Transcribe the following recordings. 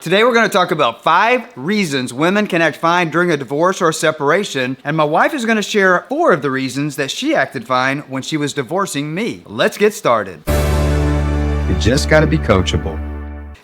Today we're going to talk about 5 reasons women can act fine during a divorce or a separation, and my wife is going to share 4 of the reasons that she acted fine when she was divorcing me. Let's get started. You just got to be coachable.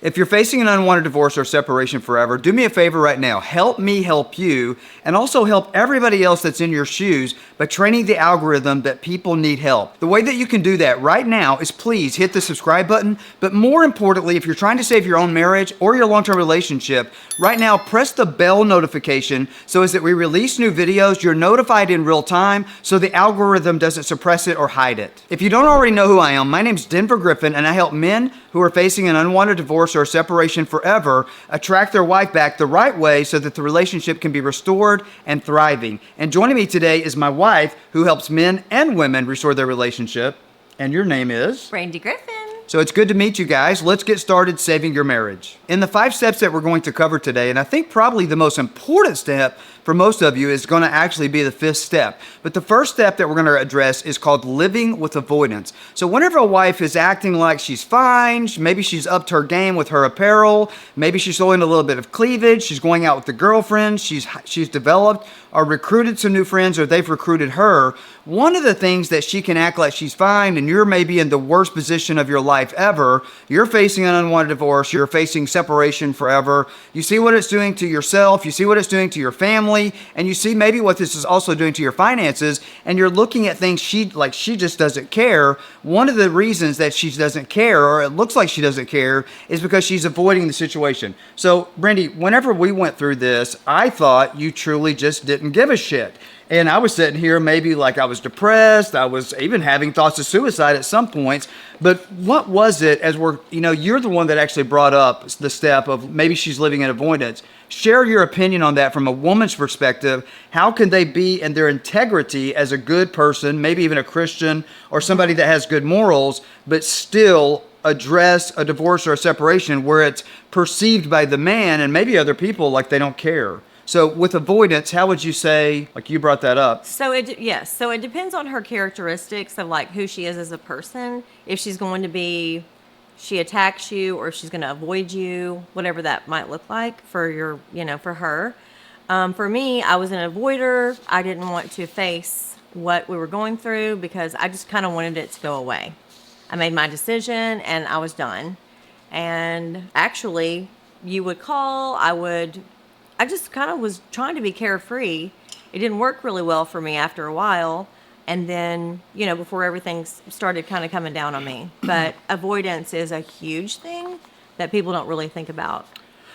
If you're facing an unwanted divorce or separation forever, do me a favor right now. Help me help you, and also help everybody else that's in your shoes by training the algorithm that people need help. The way that you can do that right now is please hit the subscribe button, but more importantly, if you're trying to save your own marriage or your long-term relationship, right now press the bell notification so as that we release new videos, you're notified in real time so the algorithm doesn't suppress it or hide it. If you don't already know who I am, my name's Griffin, and I help men who are facing an unwanted divorce or separation forever attract their wife back the right way so that the relationship can be restored and thriving. And joining me today is my wife, who helps men and women restore their relationship. And your name is? Brandy Griffin. So it's good to meet you guys. Let's get started saving your marriage. In the 5 steps that we're going to cover today, and I think probably the most important step for most of you is going to actually be the 5th step. But the first step that we're going to address is called living with avoidance. So whenever a wife is acting like she's fine, maybe she's upped her game with her apparel, maybe she's showing a little bit of cleavage, she's going out with the girlfriends, she's developed or recruited some new friends, or they've recruited her, one of the things that she can act like she's fine, and you're maybe in the worst position of your life ever, you're facing an unwanted divorce, you're facing separation forever, you see what it's doing to yourself, you see what it's doing to your family, and you see maybe what this is also doing to your finances, and you're looking at things she just doesn't care. One of the reasons that she doesn't care, or it looks like she doesn't care, is because she's avoiding the situation. So, Brandy, whenever we went through this, I thought you truly just didn't give a shit. And I was sitting here maybe like I was depressed. I was even having thoughts of suicide at some points. But what was it as you're the one that actually brought up the step of maybe she's living in avoidance. Share your opinion on that from a woman's perspective. How can they be in their integrity as a good person, maybe even a Christian or somebody that has good morals, but still address a divorce or a separation where it's perceived by the man and maybe other people like they don't care? So with avoidance, how would you say, like you brought that up? So it depends on her characteristics of like who she is as a person. If she's going to be, she attacks you, or if she's going to avoid you, whatever that might look like for for her. For me, I was an avoider. I didn't want to face what we were going through because I just kind of wanted it to go away. I made my decision and I was done. And actually, you would call, I just kind of was trying to be carefree. It didn't work really well for me after a while. And then, before everything started kind of coming down on me. But avoidance is a huge thing that people don't really think about.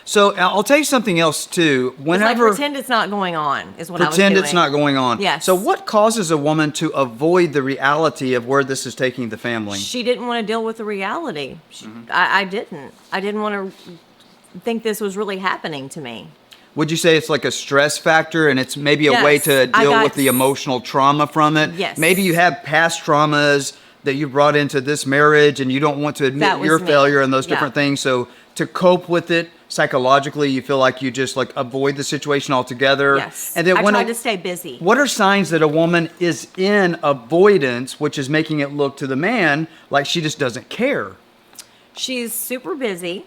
So I'll tell you something else too. Whenever pretend it's not going on is what I was doing. Pretend it's not going on. Yes. So what causes a woman to avoid the reality of where this is taking the family? She didn't want to deal with the reality. I didn't. I didn't want to think this was really happening to me. Would you say it's like a stress factor and it's maybe a way to deal with the emotional trauma from it? Yes. Maybe you have past traumas that you brought into this marriage and you don't want to admit your failure and those different things. So to cope with it psychologically, you feel like you just like avoid the situation altogether. Yes. And then I tried to stay busy. What are signs that a woman is in avoidance, which is making it look to the man like she just doesn't care? She's super busy.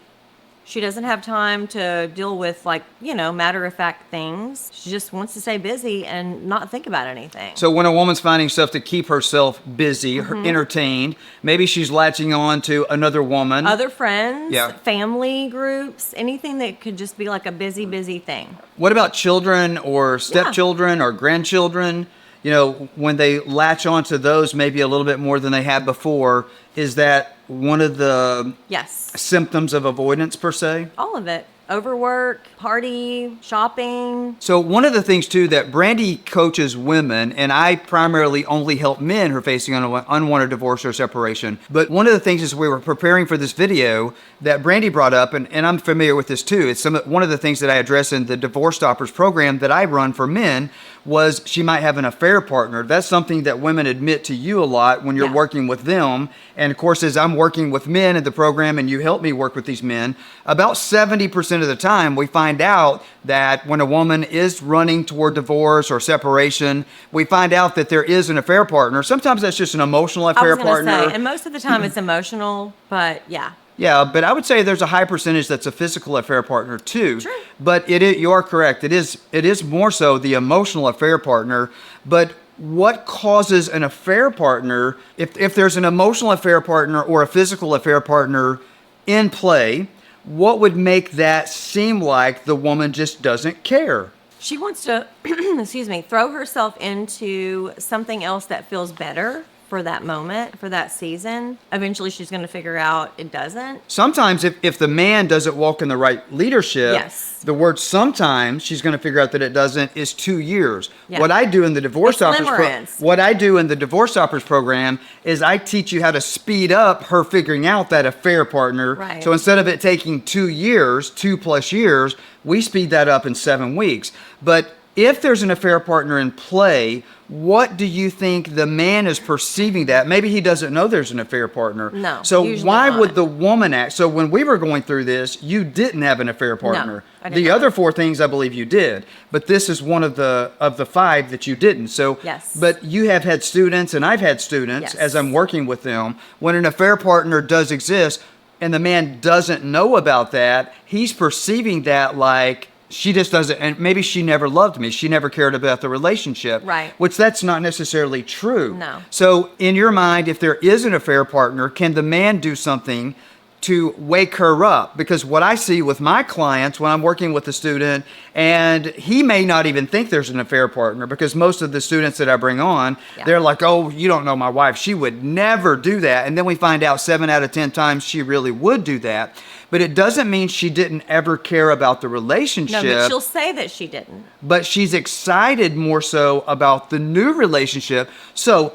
She doesn't have time to deal with matter-of-fact things. She just wants to stay busy and not think about anything. So when a woman's finding stuff to keep herself busy, entertained, maybe she's latching on to another woman. Other friends, family groups, anything that could just be like a busy thing. What about children or stepchildren or grandchildren? When they latch onto those maybe a little bit more than they had before, is that one of the symptoms of avoidance per se? All of it. Overwork, party, shopping. So one of the things too that Brandy coaches women, and I primarily only help men who are facing an unwanted divorce or separation. But one of the things as we were preparing for this video that Brandy brought up, and I'm familiar with this too, it's one of the things that I address in the DivorceStoppers program that I run for men, was she might have an affair partner. That's something that women admit to you a lot when you're working with them. And of course, as I'm working with men in the program and you help me work with these men, about 70% of the time we find out that when a woman is running toward divorce or separation, we find out that there is an affair partner. Sometimes that's just an emotional affair partner. And most of the time it's emotional, but yeah. Yeah, but I would say there's a high percentage that's a physical affair partner too. True. But you are correct. It is more so the emotional affair partner. But what causes an affair partner, if there's an emotional affair partner or a physical affair partner in play, what would make that seem like the woman just doesn't care? She wants to, excuse me, throw herself into something else that feels better for that moment, for that season. Eventually she's going to figure out it doesn't. Sometimes if the man doesn't walk in the right leadership, Yes. the word sometimes she's going to figure out that it doesn't is 2 years. Yeah. What I do in the Limerence. What I do in the DivorceStoppers program is I teach you how to speed up her figuring out that affair partner. Right. So instead of it taking 2 years, 2+ years, we speed that up in 7 weeks. But if there's an affair partner in play, what do you think the man is perceiving that? Maybe he doesn't know there's an affair partner. No, So usually why not. would the woman act? So when we were going through this, you didn't have an affair partner. I did The not. other 4 things I believe you did, but this is one of the 5 that you didn't. So, Yes. But you have had students, and I've had students Yes. as I'm working with them. When an affair partner does exist, and the man doesn't know about that, he's perceiving that like she just doesn't, and maybe she never loved me. She never cared about the relationship. Right. Which that's not necessarily true. No. So in your mind, if there is an affair partner, can the man do something to wake her up? Because what I see with my clients when I'm working with a student, and he may not even think there's an affair partner, because most of the students that I bring on, Yeah. they're like, oh, you don't know my wife. She would never do that. And then we find out 7 out of 10 times she really would do that. But it doesn't mean she didn't ever care about the relationship. No, but she'll say that she didn't. But she's excited more so about the new relationship. So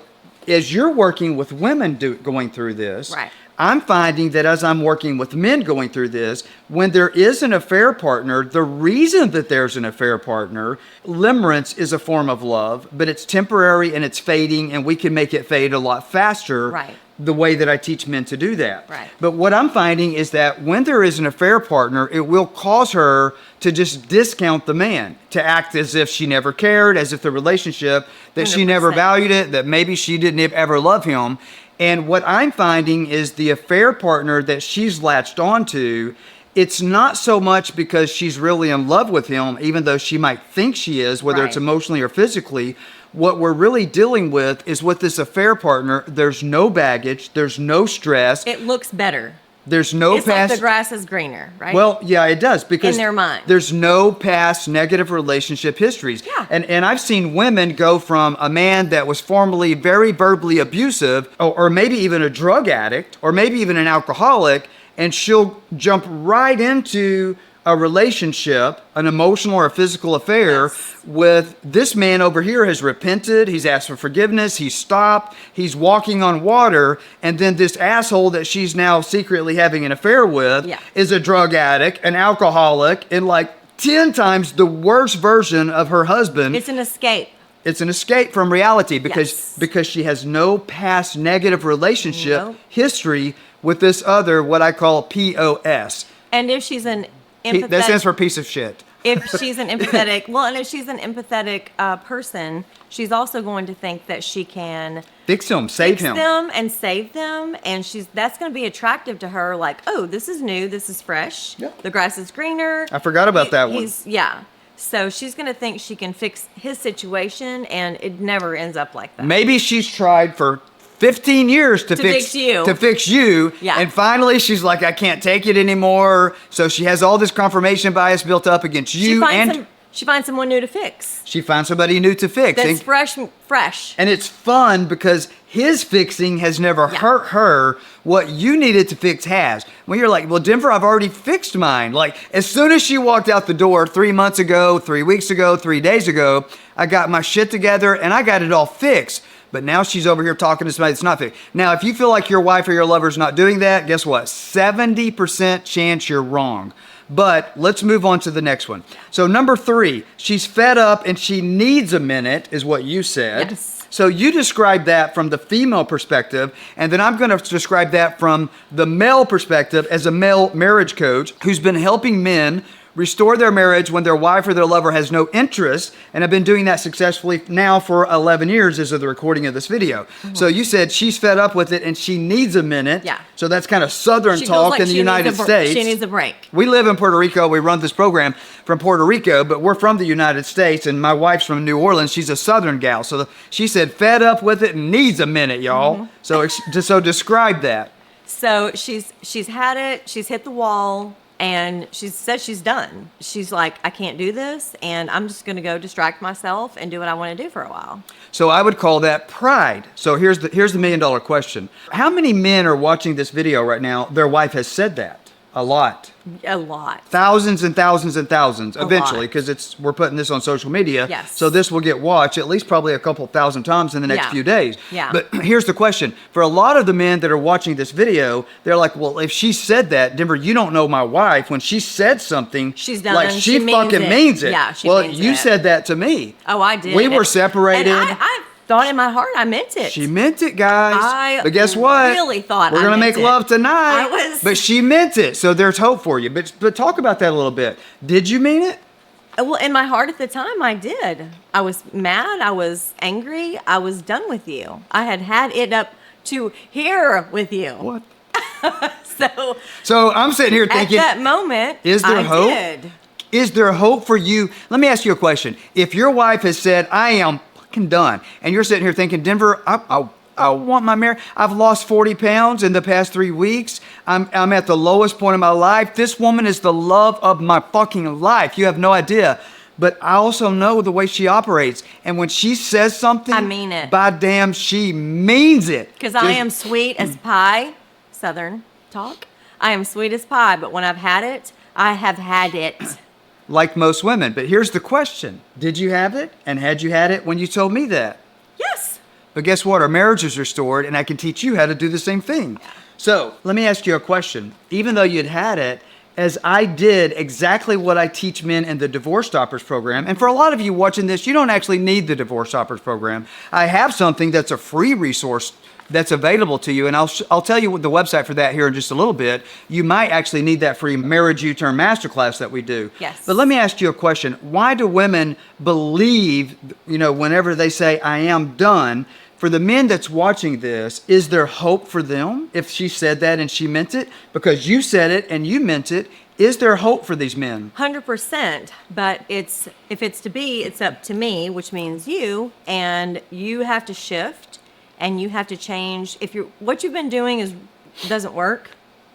as you're working with women going through this, Right. I'm finding that as I'm working with men going through this, when there is an affair partner, the reason that there's an affair partner, limerence is a form of love, but it's temporary and it's fading, and we can make it fade a lot faster. Right. The way that I teach men to do that. Right. But what I'm finding is that when there is an affair partner, it will cause her to just discount the man, to act as if she never cared, as if the relationship, that she never 100%. valued it, that maybe she didn't ever love him. And what I'm finding is the affair partner that she's latched onto, it's not so much because she's really in love with him, even though she might think she is, whether it's Right. emotionally or physically. What we're really dealing with is with this affair partner, there's no baggage, there's no stress, It looks better. there's no It's like past. the grass is greener, right? Well, yeah, it does, because In their mind. there's no past negative relationship histories. Yeah. And I've seen women go from a man that was formerly very verbally abusive, or maybe even a drug addict, or maybe even an alcoholic, and she'll jump right into a relationship, an emotional or a physical affair, Yes. with this man over here has repented, he's asked for forgiveness, he's stopped, he's walking on water, and then this asshole that she's now secretly having an affair with Yeah. is a drug addict, an alcoholic, and like 10 times the worst version of her husband. It's an escape. It's an escape from reality because Yes. because she has no past negative relationship Nope. history with this other, what I call POS. And if she's an empathetic, That stands for piece of shit. if she's an empathetic, well, and if she's an empathetic person, she's also going to think that she can Fix him, save fix him. them and save them, and that's going to be attractive to her. Like, oh, this is new, this is fresh. Yeah. The grass is greener. I forgot about that one. Yeah. So she's going to think she can fix his situation, and it never ends up like that. Maybe she's tried for 15 years to fix you. To fix you. Yeah. And finally she's like, I can't take it anymore. So she has all this confirmation bias built up against you, and She finds someone new to fix. she finds somebody new to fix. That's And- fresh. And it's fun because his fixing has never Yeah. hurt her. What you needed to fix has. When you're like, well, Denver, I've already fixed mine. Like, as soon as she walked out the door 3 months ago, 3 weeks ago, 3 days ago, I got my shit together and I got it all fixed. But now she's over here talking to somebody that's not fixed. Now, if you feel like your wife or your lover's not doing that, guess what? 70% chance you're wrong. But let's move on to the next one. So number 3, she's fed up and she needs a minute, is what you said. Yes. So you describe that from the female perspective, and then I'm going to describe that from the male perspective as a male marriage coach who's been helping men restore their marriage when their wife or their lover has no interest, and have been doing that successfully now for 11 years as of the recording of this video. So you said she's fed up with it and she needs a minute. Yeah. So that's kind of Southern She feels talk like in the she United needs a States. She needs a break. We live in Puerto Rico. We run this program from Puerto Rico, but we're from the United States, and my wife's from New Orleans. She's a Southern gal. So she said fed up with it and needs a minute, y'all. So describe that. So she's had it. She's hit the wall, and she said she's done. She's like, I can't do this, and I'm just going to go distract myself and do what I want to do for a while. So I would call that pride. So here's the $1 million question. How many men are watching this video right now? Their wife has said that. A lot. A lot. Thousands and thousands and thousands eventually, lot. because we're putting this on social media. Yes. So this will get watched at least probably a couple thousand times in the next Yeah. few days. Yeah. But here's the question. For a lot of the men that are watching this video, they're like, well, if she said that, Denver, you don't know my wife. When she said something, She's done. like She means fucking it. means it. Yeah, she well, means you it. said that to me. Oh, I did. We were And- separated. And I thought in my heart I meant it. She meant it, guys. I but guess what? really thought we're I gonna meant make it. love tonight. I was- But she meant it, so there's hope for you. But talk about that a little bit. Did you mean it? Well, in my heart at the time, I did. I was mad. I was angry. I was done with you. I had it up to here with you. What? So I'm sitting here at thinking, that moment, is there I hope? did. Is there hope for you? Let me ask you a question. If your wife has said, I am fucking done, and you're sitting here thinking, Denver, I want my marriage. I've lost 40 pounds in the past 3 weeks. I'm at the lowest point in my life. This woman is the love of my fucking life. You have no idea. But I also know the way she operates. And when she says something, I mean it. By damn, she means it. Because I am sweet as pie, Southern talk. I am sweet as pie, but when I've had it, I have had it. Like most women. But here's the question. Did you have it? And had you had it when you told me that? Yes. But guess what? Our marriage is restored, and I can teach you how to do the same thing. So let me ask you a question. Even though you'd had it, as I did exactly what I teach men in the DivorceStoppers program, and for a lot of you watching this, you don't actually need the DivorceStoppers program. I have something that's a free resource that's available to you, and I'll tell you what the website for that here in just a little bit. You might actually need that free Marriage U-Turn Masterclass that we do. Yes. But let me ask you a question. Why do women believe, whenever they say, I am done? For the men that's watching this, is there hope for them if she said that and she meant it? Because you said it and you meant it. Is there hope for these men? 100%. But if it's to be, it's up to me, which means you, and you have to shift and you have to change. If what you've been doing doesn't work,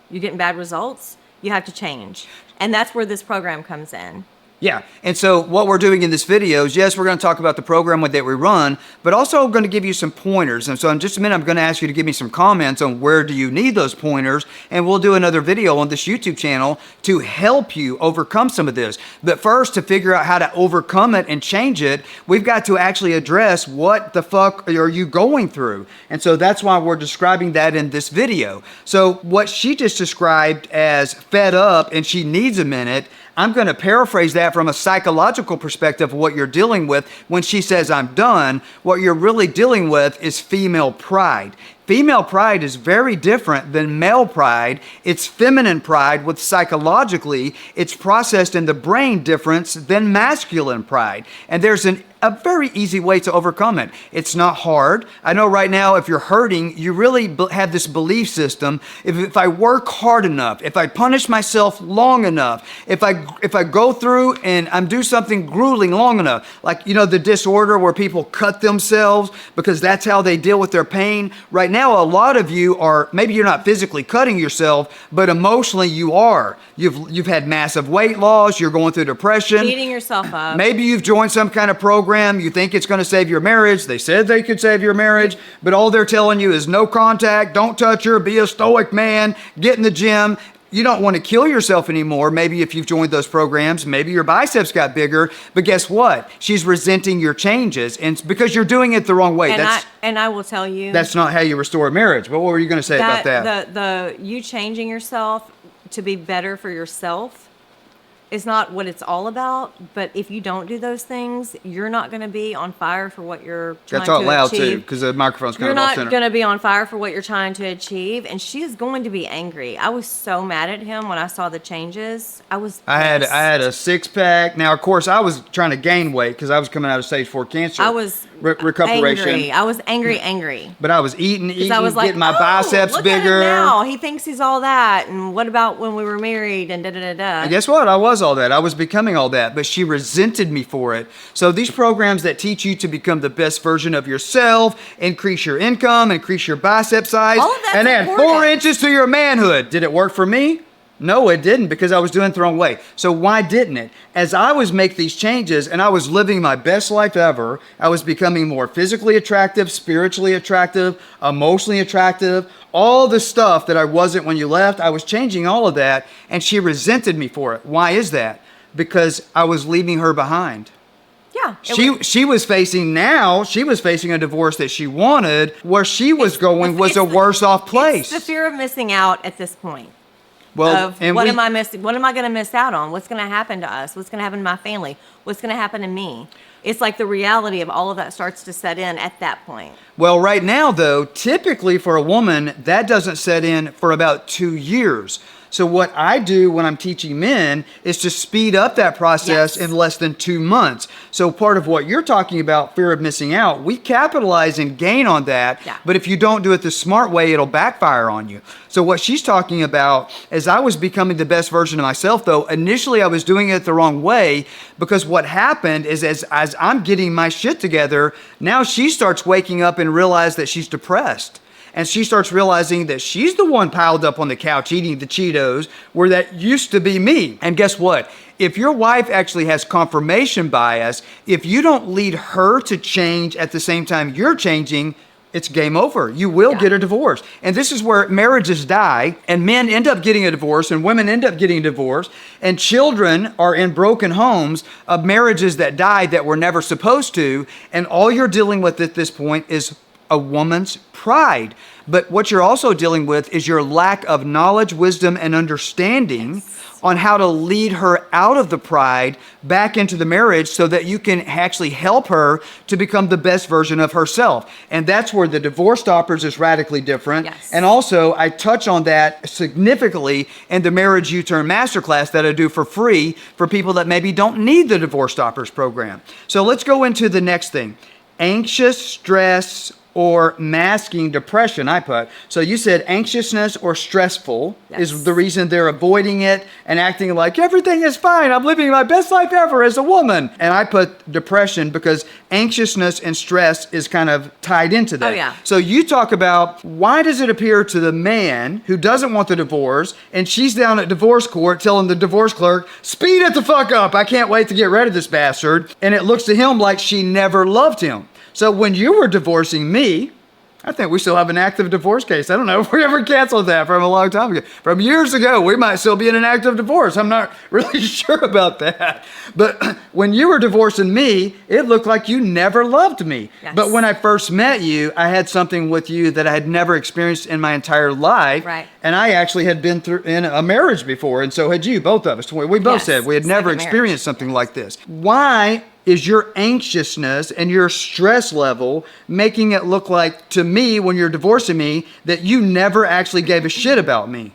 you're getting bad results, you have to change. And that's where this program comes in. Yeah, and so what we're doing in this video is, yes, we're going to talk about the program that we run, but also going to give you some pointers. And so in just a minute, I'm going to ask you to give me some comments on where do you need those pointers, and we'll do another video on this YouTube channel to help you overcome some of this. But first, to figure out how to overcome it and change it, we've got to actually address what the fuck are you going through. And so that's why we're describing that in this video. So what she just described as fed up and she needs a minute, I'm going to paraphrase that from a psychological perspective of what you're dealing with. When she says, I'm done, what you're really dealing with is female pride. Female pride is very different than male pride. It's feminine pride, with psychologically, it's processed in the brain difference than masculine pride. And there's a very easy way to overcome it. It's not hard. I know right now, if you're hurting, you really have this belief system. If I work hard enough, if I punish myself long enough, if I go through and I'm do something grueling long enough, like, the disorder where people cut themselves because that's how they deal with their pain. Right now, a lot of you are, maybe you're not physically cutting yourself, but emotionally you are. You've had massive weight loss. You're going through depression. Beating yourself up. Maybe you've joined some kind of program. You think it's going to save your marriage. They said they could save your marriage, but all they're telling you is no contact, don't touch her, be a stoic man, get in the gym. You don't want to kill yourself anymore. Maybe if you've joined those programs, maybe your biceps got bigger, but guess what? She's resenting your changes, and because you're doing it the wrong way. And I will tell you, that's not how you restore a marriage. But what were you going to say about that? You changing yourself to be better for yourself it's not what it's all about. But if you don't do those things, you're not going to be on fire for what you're trying That's all to loud achieve. too, because the microphone's kind You're of off not center. going to be on fire for what you're trying to achieve, and she is going to be angry. I was so mad at him when I saw the changes. I had a 6-pack. Now, of course, I was trying to gain weight because I was coming out of stage 4 cancer. I was recuperation. angry. I was angry. But I was eating, I was like, getting my oh, biceps look bigger. At him now. He thinks he's all that. And what about when we were married and da-da-da-da? And guess what? I was all that. I was becoming all that, but she resented me for it. So these programs that teach you to become the best version of yourself, increase your income, increase your bicep size, All of that's and add important. 4 inches to your manhood. Did it work for me? No, it didn't, because I was doing it the wrong way. So why didn't it? As I was making these changes and I was living my best life ever, I was becoming more physically attractive, spiritually attractive, emotionally attractive, all the stuff that I wasn't when you left. I was changing all of that, and she resented me for it. Why is that? Because I was leaving her behind. Yeah. She was facing a divorce that she wanted. Where she was going was a worse off place. It's the fear of missing out at this point. Well, Of what am I missing? What am I going to miss out on? What's going to happen to us? What's going to happen to my family? What's going to happen to me? It's like the reality of all of that starts to set in at that point. Well, right now, though, typically for a woman, that doesn't set in for about 2 years. So what I do when I'm teaching men is to speed up that process in less than 2 months. So part of what you're talking about, fear of missing out, we capitalize and gain on that. Yeah. But if you don't do it the smart way, it'll backfire on you. So what she's talking about is I was becoming the best version of myself, though. Initially, I was doing it the wrong way, because what happened is as I'm getting my shit together, now she starts waking up and realize that she's depressed. And she starts realizing that she's the one piled up on the couch eating the Cheetos, where that used to be me. And guess what? If your wife actually has confirmation bias, if you don't lead her to change at the same time you're changing, it's game over. You will get a divorce. And this is where marriages die, and men end up getting a divorce, and women end up getting a divorce, and children are in broken homes of marriages that died that were never supposed to. And all you're dealing with at this point is a woman's pride. But what you're also dealing with is your lack of knowledge, wisdom, and understanding on how to lead her out of the pride back into the marriage so that you can actually help her to become the best version of herself. And that's where the DivorceStoppers is radically different. Yes. And also, I touch on that significantly in the Marriage U-Turn Masterclass that I do for free for people that maybe don't need the DivorceStoppers program. So let's go into the next thing. Anxious, stress, or masking depression, I put. So you said anxiousness or stressful is the reason they're avoiding it and acting like everything is fine. I'm living my best life ever as a woman. And I put depression because anxiousness and stress is kind of tied into that. Oh, yeah. So you talk about why does it appear to the man who doesn't want the divorce, and she's down at divorce court telling the divorce clerk, speed it the fuck up. I can't wait to get rid of this bastard. And it looks to him like she never loved him. So when you were divorcing me, I think we still have an active divorce case. I don't know if we ever canceled that from a long time ago. From years ago, we might still be in an active divorce. I'm not really sure about that. But when you were divorcing me, it looked like you never loved me. Yes. But when I first met you, I had something with you that I had never experienced in my entire life. Right. And I actually had been through in a marriage before, and so had you, both of us. We both said we had never Second marriage. experienced something like this. Why is your anxiousness and your stress level making it look like, to me, when you're divorcing me, that you never actually gave a shit about me?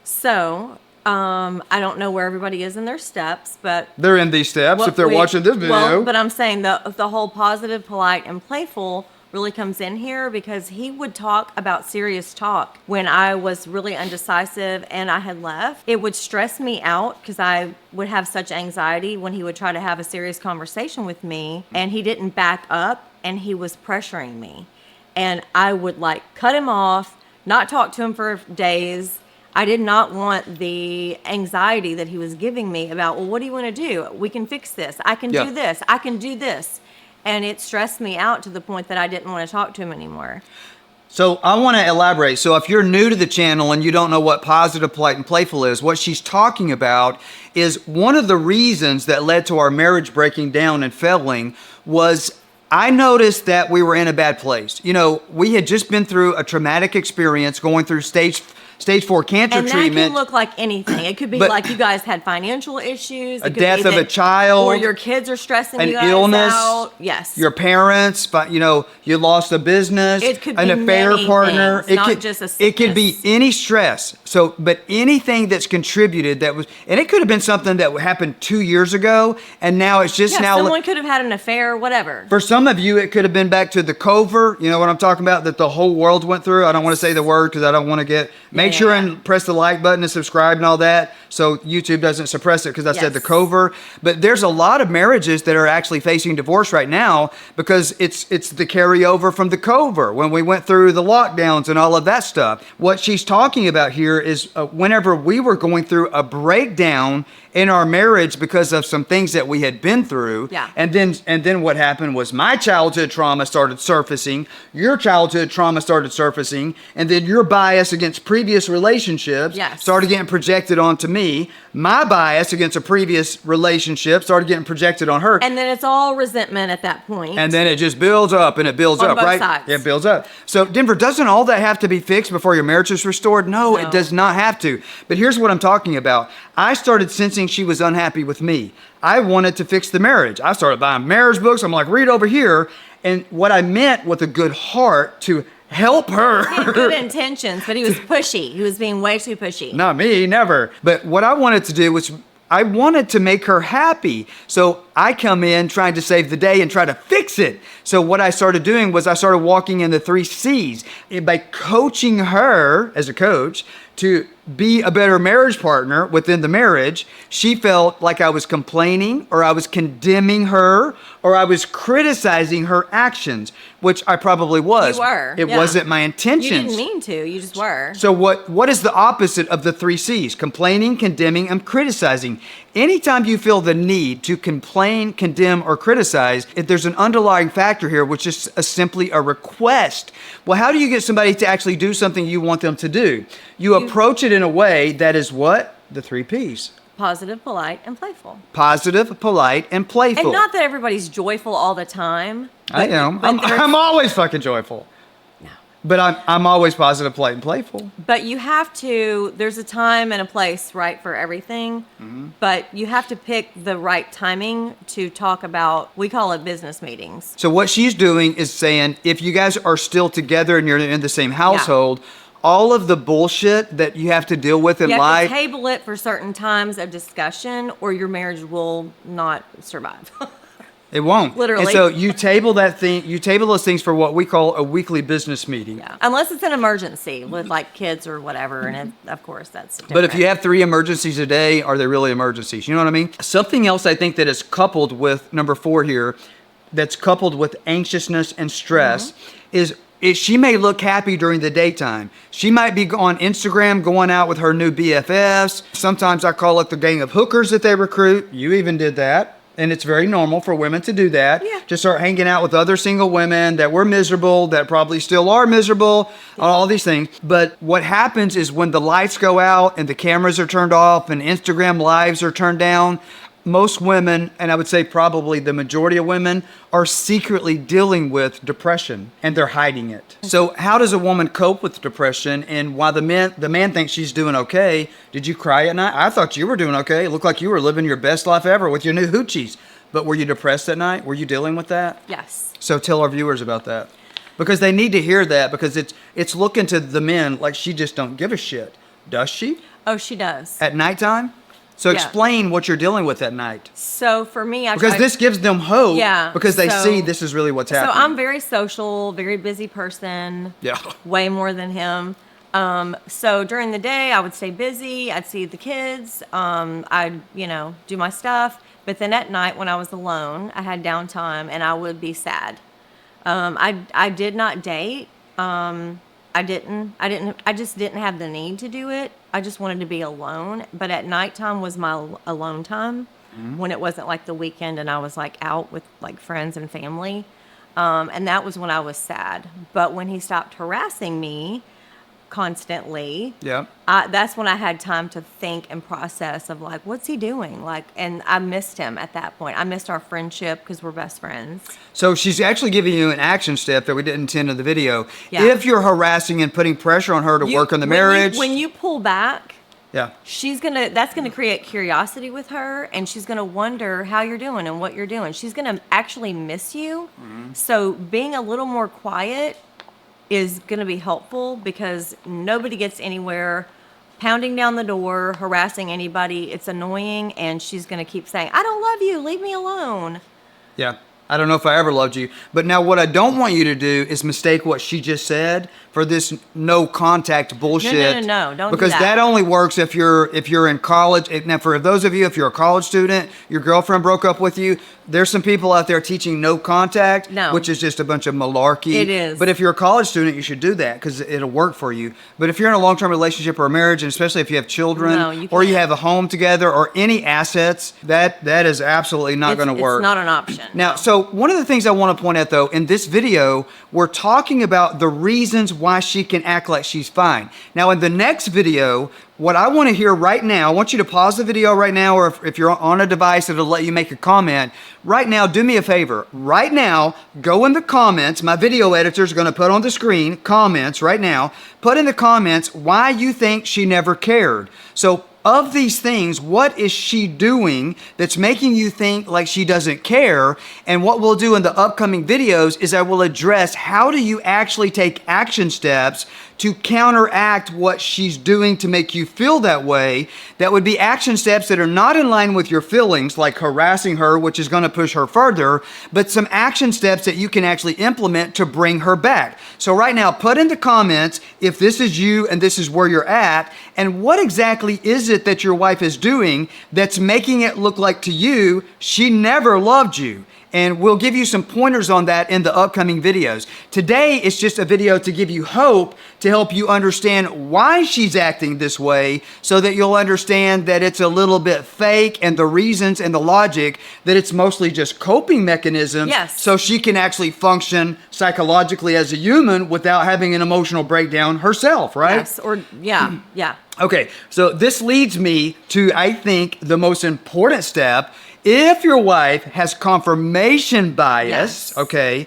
So, I don't know where everybody is in their steps, but They're in these steps what if they're we- watching this video. Well, but I'm saying the whole positive, polite, and playful really comes in here because he would talk about serious talk when I was really undecisive and I had left. It would stress me out because I would have such anxiety when he would try to have a serious conversation with me, and he didn't back up and he was pressuring me. And I would like cut him off, not talk to him for days. I did not want the anxiety that he was giving me about, well, what do you want to do? We can fix this. I can do this. I can do this. And it stressed me out to the point that I didn't want to talk to him anymore. So I want to elaborate. So if you're new to the channel and you don't know what positive, polite, and playful is, what she's talking about is one of the reasons that led to our marriage breaking down and failing was I noticed that we were in a bad place. You know, we had just been through a traumatic experience going through stage stage 4 cancer And that treatment. can look like anything. It could be But- like you guys had financial issues. A It could death be of a child, or your kids are stressing an you guys illness, out. Yes. your parents, but you lost a business, It could an be affair many partner. things, not just a It could be sickness. any stress. So, but anything that's contributed that was, and it could have been something that happened 2 years ago, and now it's just Yeah, now. someone could have had an affair, whatever. For some of you, it could have been back to the cover. You know what I'm talking about? That the whole world went through. I don't want to say the word because I don't want to get. Make sure yeah. and press the like button and subscribe and all that, so YouTube doesn't suppress it because I said the Yes. cover. But there's a lot of marriages that are actually facing divorce right now because it's the carryover from the cover when we went through the lockdowns and all of that stuff. What she's talking about here is whenever we were going through a breakdown in our marriage because of some things that we had been through. Yeah. And then what happened was my childhood trauma started surfacing, your childhood trauma started surfacing, and then your bias against previous relationships Yes. started getting projected onto me. My bias against a previous relationship started getting projected on her. And then it's all resentment at that point. And then it just builds up and it builds On up, both right? sides. Yeah, it builds up. So, Denver, doesn't all that have to be fixed before your marriage is restored? No, it No. does not have to. But here's what I'm talking about. I started sensing she was unhappy with me. I wanted to fix the marriage. I started buying marriage books. I'm like, read over here. And what I meant with a good heart to help her. He had good intentions, but he was pushy. He was being way too pushy. Not me, never. But what I wanted to do was I wanted to make her happy. So I come in trying to save the day and try to fix it. So what I started doing was I started walking in the 3 C's. And by coaching her as a coach to be a better marriage partner within the marriage, she felt like I was complaining or I was condemning her or I was criticizing her actions, which I probably was. You were. It yeah. wasn't my You intentions. didn't mean to. You just were. So what is the opposite of the 3 C's? Complaining, condemning, and criticizing. Anytime you feel the need to complain, condemn, or criticize, if there's an underlying factor here, which is simply a request. Well, how do you get somebody to actually do something you want them to do? You approach it in a way that is what? The 3 P's. Positive, polite, and playful. Positive, polite, and playful. And not that everybody's joyful all the time. I am. but there's- I'm always fucking joyful. No. But I'm always positive, polite, and playful. But you have to, there's a time and a place, right, for everything. Mm-hmm. But you have to pick the right timing to talk about, we call it business meetings. So what she's doing is saying, if you guys are still together and you're in the same household, all of the bullshit that you have to deal with in You have life, to table it for certain times of discussion or your marriage will not survive. it won't. Literally. And so you table those things for what we call a weekly business meeting. Yeah. Unless it's an emergency with like kids or whatever. And of course that's different. But if you have 3 emergencies a day, are they really emergencies? You know what I mean? Something else I think that is coupled with number 4 here, that's coupled with anxiousness and stress, is she may look happy during the daytime. She might be on Instagram going out with her new BFFs. Sometimes I call it the gang of hookers that they recruit. You even did that. And it's very normal for women to do that. Yeah. To start hanging out with other single women that were miserable, that probably still are miserable, all these things. But what happens is when the lights go out and the cameras are turned off and Instagram lives are turned down, most women, and I would say probably the majority of women, are secretly dealing with depression and they're hiding it. So how does a woman cope with depression? And while the man thinks she's doing okay, did you cry at night? I thought you were doing okay. It looked like you were living your best life ever with your new hoochies. But were you depressed at night? Were you dealing with that? Yes. So tell our viewers about that. Because they need to hear that because it's looking to the men like she just don't give a shit. Does she? Oh, she does. At nighttime? So Yeah. explain what you're dealing with at night. So for me, Because this gives them hope. Yeah, Because they so- see this is really what's So happening. I'm very social, very busy person. Yeah. Way more than him. So during the day, I would stay busy. I'd see the kids. I'd, do my stuff. But then at night, when I was alone, I had downtime and I would be sad. I did not date. I just didn't have the need to do it. I just wanted to be alone. But at nighttime was my alone time when it wasn't like the weekend and I was like out with like friends and family. And that was when I was sad. But when he stopped harassing me constantly. Yeah. That's when I had time to think and process of like, what's he doing? Like, and I missed him at that point. I missed our friendship because we're best friends. So she's actually giving you an action step that we didn't intend in the video. Yeah. If you're harassing and putting pressure on her to work on the marriage. When you pull back, yeah. that's gonna create curiosity with her, and she's gonna wonder how you're doing and what you're doing. She's gonna actually miss you. So being a little more quiet is gonna be helpful, because nobody gets anywhere pounding down the door, harassing anybody. It's annoying, and she's gonna keep saying, "I don't love you, leave me alone." Yeah. I don't know if I ever loved you. But now what I don't want you to do is mistake what she just said for this no contact bullshit. No. Don't because do that. only works if you're in college. Now for those of you, if you're a college student, your girlfriend broke up with you, there's some people out there teaching no contact, which is just a bunch of malarkey. It is. But if you're a college student, you should do that because it'll work for you. But if you're in a long-term relationship or a marriage, and especially if you have children or you have a home together or any assets, that is absolutely not going to work. It's not an option. Now, so one of the things I want to point out, though, in this video, we're talking about the reasons why she can act like she's fine. Now, in the next video, what I want to hear right now, I want you to pause the video right now, or if you're on a device that'll let you make a comment. Right now, do me a favor. Right now, go in the comments. My video editor is going to put on the screen comments right now. Put in the comments why you think she never cared. So, of these things, what is she doing that's making you think like she doesn't care? And what we'll do in the upcoming videos is I will address how do you actually take action steps to counteract what she's doing to make you feel that way. That would be action steps that are not in line with your feelings, like harassing her, which is going to push her further, but some action steps that you can actually implement to bring her back. So right now, put in the comments if this is you and this is where you're at, and what exactly is it that your wife is doing that's making it look like to you she never loved you. And we'll give you some pointers on that in the upcoming videos. Today, it's just a video to give you hope, to help you understand why she's acting this way, so that you'll understand that it's a little bit fake, and the reasons and the logic that it's mostly just coping mechanisms. Yes. So she can actually function psychologically as a human without having an emotional breakdown herself, right? Yes, or yeah. Okay, so this leads me to, I think, the most important step. If your wife has confirmation bias, okay,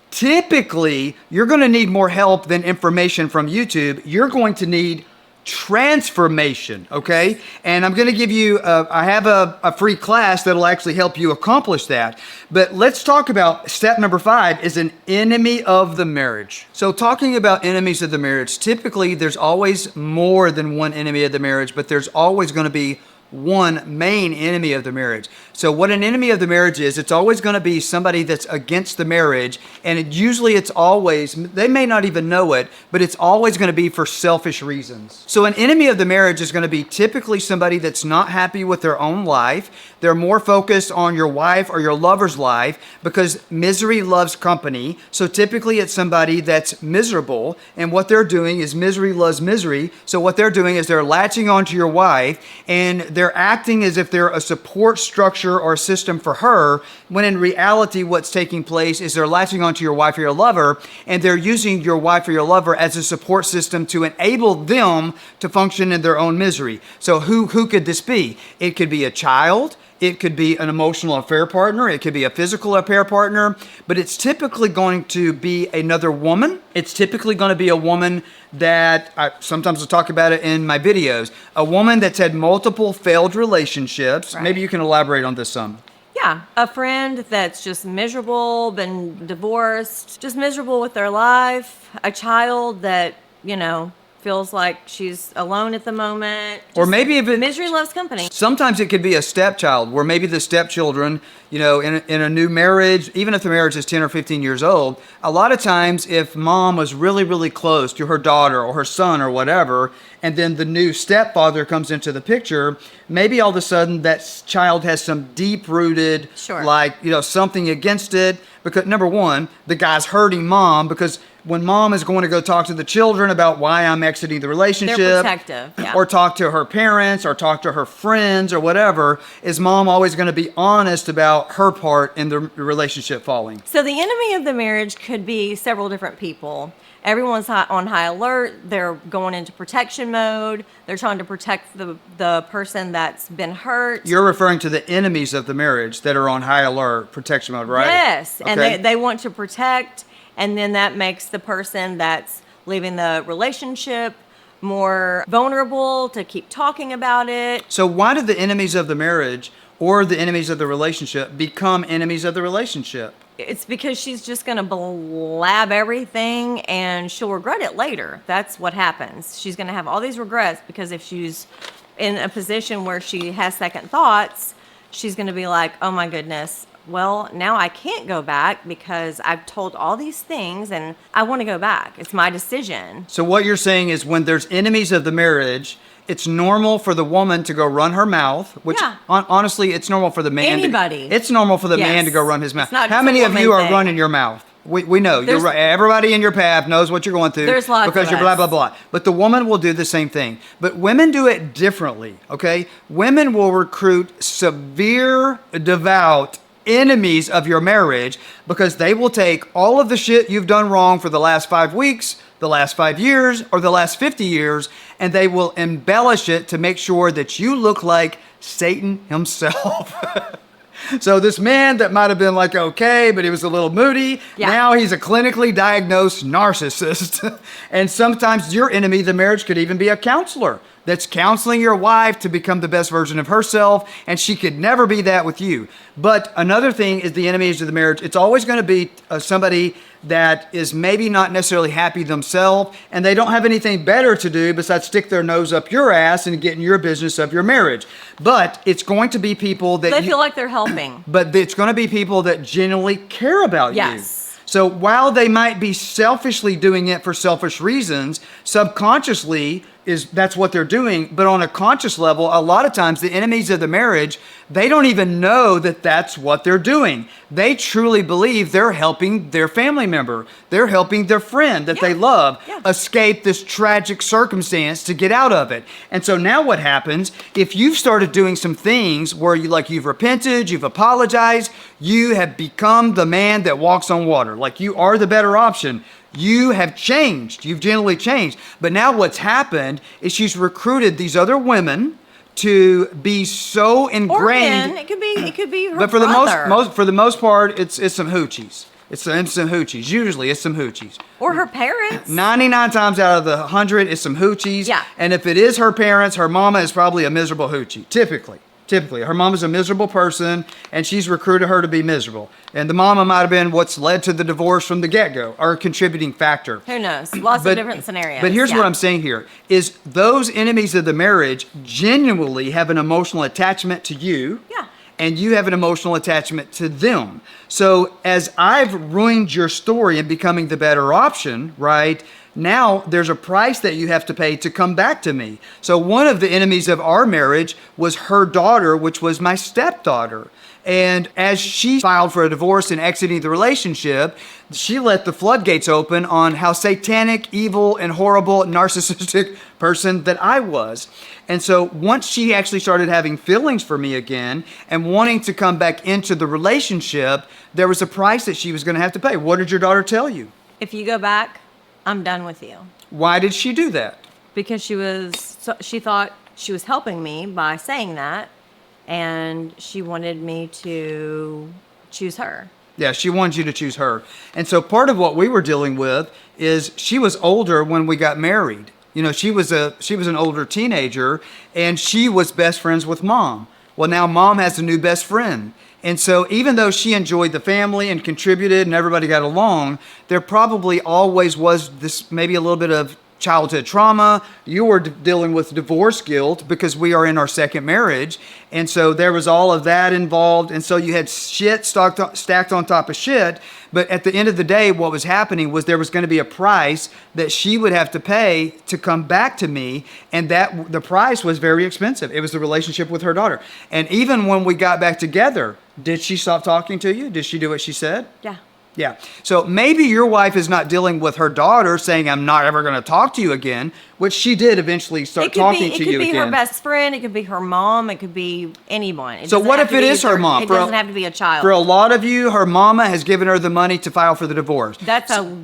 typically you're going to need more help than information from YouTube. You're going to need transformation, okay? And I'm going to give you, I have a free class that'll actually help you accomplish that. But let's talk about step number 5 is an enemy of the marriage. So talking about enemies of the marriage, typically there's always more than one enemy of the marriage, but there's always going to be one main enemy of the marriage. So what an enemy of the marriage is, it's always going to be somebody that's against the marriage, and usually it's always, they may not even know it, but it's always going to be for selfish reasons. So an enemy of the marriage is going to be typically somebody that's not happy with their own life. They're more focused on your wife or your lover's life, because misery loves company. So typically it's somebody that's miserable, and what they're doing is misery loves misery. So what they're doing is they're latching onto your wife, and they're acting as if they're a support structure or system for her, when in reality what's taking place is they're latching onto your wife or your lover, and they're using your wife or your lover as a support system to enable them to function in their own misery. So who could this be? It could be a child. It could be an emotional affair partner. It could be a physical affair partner. But it's typically going to be another woman. It's typically going to be a woman that, sometimes I'll talk about it in my videos, a woman that's had multiple failed relationships. Right. Maybe you can elaborate on this some. Yeah, a friend that's just miserable, been divorced, just miserable with their life. A child that, feels like she's alone at the moment. Or maybe even misery loves company. Sometimes it could be a stepchild, where maybe the stepchildren, in a new marriage, even if the marriage is 10 or 15 years old, a lot of times if mom was really, really close to her daughter or her son or whatever, and then the new stepfather comes into the picture, maybe all of a sudden that child has some deep-rooted, something against it. Because number one, the guy's hurting mom, because when mom is going to go talk to the children about why I'm exiting the relationship, they're protective, yeah. Or talk to her parents or talk to her friends or whatever, is mom always going to be honest about her part in the relationship falling? So the enemy of the marriage could be several different people. Everyone's on high alert. They're going into protection mode. They're trying to protect the person that's been hurt. You're referring to the enemies of the marriage that are on high alert, protection mode, right? Yes, Okay. and they want to protect, and then that makes the person that's leaving the relationship more vulnerable to keep talking about it. So why do the enemies of the marriage or the enemies of the relationship become enemies of the relationship? It's because she's just going to blab everything and she'll regret it later. That's what happens. She's going to have all these regrets because if she's in a position where she has second thoughts, she's going to be like, oh my goodness, well, now I can't go back because I've told all these things and I want to go back. It's my decision. So what you're saying is when there's enemies of the marriage, it's normal for the woman to go run her mouth, which Yeah. honestly, it's normal for the man. Anybody. It's normal for the man Yes. to go run his mouth. It's not How just a many of woman you are thing. running your mouth? We know. There's- Everybody in your path knows what you're going through. There's lots because of you're blah, us. blah, blah. But the woman will do the same thing. But women do it differently, okay? Women will recruit severe, devout enemies of your marriage because they will take all of the shit you've done wrong for the last 5 weeks, the last 5 years, or the last 50 years, and they will embellish it to make sure that you look like Satan himself. So this man that might have been like okay, but he was a little moody, Yeah. now he's a clinically diagnosed narcissist. And sometimes your enemy, the marriage, could even be a counselor that's counseling your wife to become the best version of herself, and she could never be that with you. But another thing is the enemies of the marriage. It's always going to be somebody that is maybe not necessarily happy themselves, and they don't have anything better to do besides stick their nose up your ass and get in your business of your marriage. But it's going to be people that They feel like they're helping. but it's going to be people that genuinely care about you. Yes. So while they might be selfishly doing it for selfish reasons, subconsciously that's what they're doing. But on a conscious level, a lot of times the enemies of the marriage, they don't even know that that's what they're doing. They truly believe they're helping their family member. They're helping their friend that they love escape this tragic circumstance to get out of it. And so now what happens, if you've started doing some things where you've repented, you've apologized, you have become the man that walks on water. Like you are the better option. You have changed. You've generally changed. But now what's happened is she's recruited these other women to be so Or ingrained. men. It could be her But for the brother. for the most part, it's some hoochies. It's some hoochies. Usually it's some hoochies. Or her parents. 99 times out of the 100 is some hoochies. Yeah. And if it is her parents, her mama is probably a miserable hoochie. Typically, her mama's a miserable person, and she's recruited her to be miserable. And the mama might have been what's led to the divorce from the get-go, or a contributing factor. Who knows? Lots of different scenarios. But here's Yeah. what I'm saying here, is those enemies of the marriage genuinely have an emotional attachment to you. Yeah. And you have an emotional attachment to them. So as I've ruined your story and becoming the better option, right? Now there's a price that you have to pay to come back to me. So one of the enemies of our marriage was her daughter, which was my stepdaughter. And as she filed for a divorce and exiting the relationship, she let the floodgates open on how satanic, evil, and horrible, narcissistic person that I was. And so once she actually started having feelings for me again and wanting to come back into the relationship, there was a price that she was going to have to pay. What did your daughter tell you? If you go back, I'm done with you. Why did she do that? Because she thought she was helping me by saying that, and she wanted me to choose her. Yeah, she wanted you to choose her. And so part of what we were dealing with is she was older when we got married. You know, she was an older teenager, and she was best friends with mom. Well, now mom has a new best friend. And so even though she enjoyed the family and contributed and everybody got along, there probably always was this maybe a little bit of childhood trauma. You were dealing with divorce guilt because we are in our second marriage. And so there was all of that involved. And so you had shit stacked on top of shit. But at the end of the day, what was happening was there was going to be a price that she would have to pay to come back to me. And that the price was very expensive. It was the relationship with her daughter. And even when we got back together, did she stop talking to you? Did she do what she said? Yeah. Yeah. So maybe your wife is not dealing with her daughter saying, I'm not ever going to talk to you again, which she did eventually start talking to you It could be again. her best friend. It could be her mom. It could be anyone. So what if it is her mom? It doesn't have to be a child. For a lot of you, her mama has given her the money to file for the divorce. That's a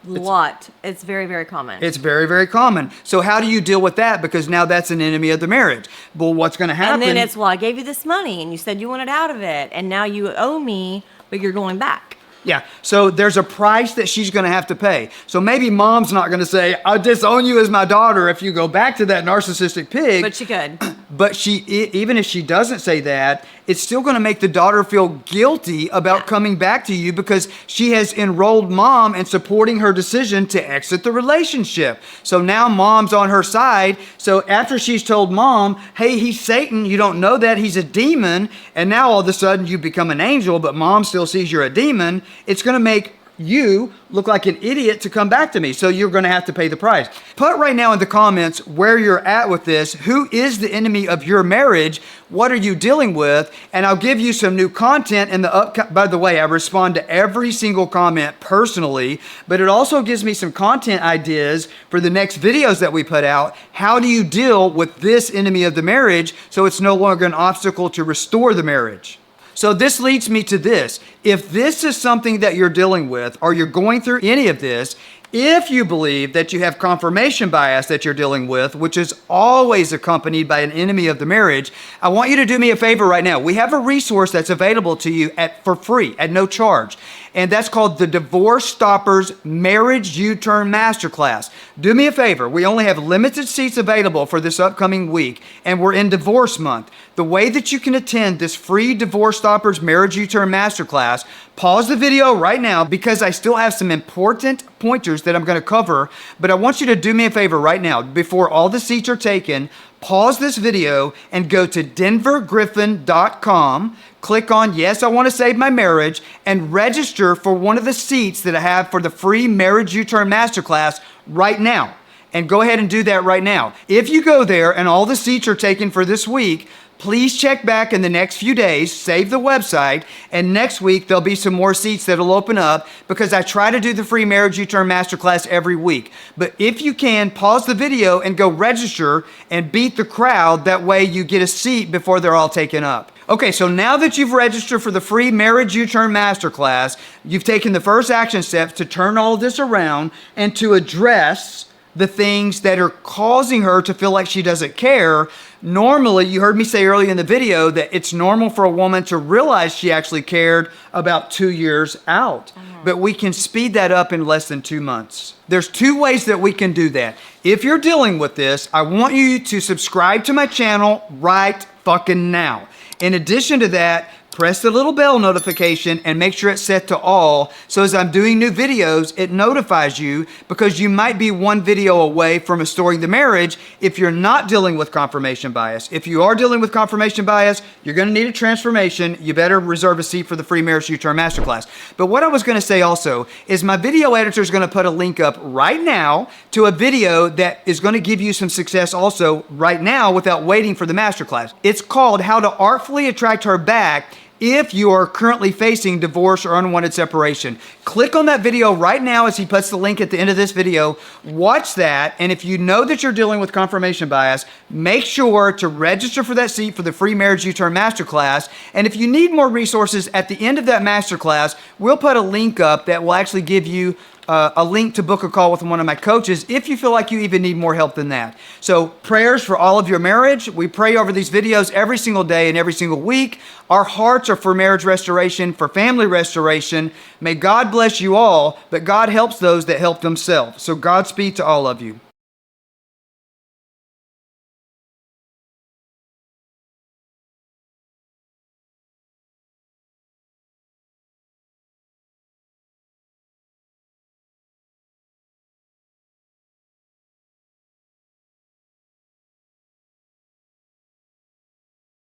Lot. It's very, very common. It's very, very common. So how do you deal with that? Because now that's an enemy of the marriage. Well, what's going to happen? And then it's, well, I gave you this money and you said you wanted out of it, and now you owe me, but you're going back. Yeah, so there's a price that she's going to have to pay. So maybe mom's not going to say, I disown you as my daughter if you go back to that narcissistic pig. But she could. But even if she doesn't say that, it's still going to make the daughter feel guilty about coming back to you because she has enrolled mom in supporting her decision to exit the relationship. So now mom's on her side. So after she's told mom, hey, he's Satan, you don't know that, he's a demon, and now all of a sudden you become an angel, but mom still sees you're a demon, it's going to make you look like an idiot to come back to me. So you're going to have to pay the price. Put right now in the comments where you're at with this. Who is the enemy of your marriage? What are you dealing with? And I'll give you some new content in the by the way, I respond to every single comment personally, but it also gives me some content ideas for the next videos that we put out. How do you deal with this enemy of the marriage so it's no longer an obstacle to restore the marriage? So this leads me to this. If this is something that you're dealing with, or you're going through any of this, if you believe that you have confirmation bias that you're dealing with, which is always accompanied by an enemy of the marriage, I want you to do me a favor right now. We have a resource that's available to you for free, at no charge. And that's called the DivorceStoppers Marriage U-Turn Masterclass. Do me a favor. We only have limited seats available for this upcoming week, and we're in divorce month. The way that you can attend this free DivorceStoppers Marriage U-Turn Masterclass, pause the video right now because I still have some important pointers that I'm going to cover, but I want you to do me a favor right now. Before all the seats are taken, pause this video and go to denvergriffin.com. Click on Yes, I Want to Save My Marriage and register for one of the seats that I have for the free Marriage U-Turn Masterclass right now. And go ahead and do that right now. If you go there and all the seats are taken for this week, please check back in the next few days, save the website, and next week there'll be some more seats that'll open up because I try to do the free Marriage U-Turn Masterclass every week. But if you can, pause the video and go register and beat the crowd. That way you get a seat before they're all taken up. Okay, so now that you've registered for the free Marriage U-Turn Masterclass, you've taken the first action steps to turn all of this around and to address the things that are causing her to feel like she doesn't care. Normally, you heard me say earlier in the video that it's normal for a woman to realize she actually cared about 2 years out. But we can speed that up in less than 2 months. There's 2 ways that we can do that. If you're dealing with this, I want you to subscribe to my channel right fucking now. In addition to that, press the little bell notification and make sure it's set to all. So as I'm doing new videos, it notifies you because you might be one video away from restoring the marriage if you're not dealing with confirmation bias. If you are dealing with confirmation bias, you're going to need a transformation. You better reserve a seat for the free Marriage U-Turn Masterclass. But what I was going to say also is my video editor is going to put a link up right now to a video that is going to give you some success also right now without waiting for the Masterclass. It's called How to Artfully Attract Her Back if you are currently facing divorce or unwanted separation. Click on that video right now as he puts the link at the end of this video. Watch that, and if you know that you're dealing with confirmation bias, make sure to register for that seat for the free Marriage U-Turn Masterclass. And if you need more resources at the end of that Masterclass, we'll put a link up that will actually give you a link to book a call with one of my coaches if you feel like you even need more help than that. So prayers for all of your marriage. We pray over these videos every single day and every single week. Our hearts are for marriage restoration, for family restoration. May God bless you all, but God helps those that help themselves. So Godspeed to all of you.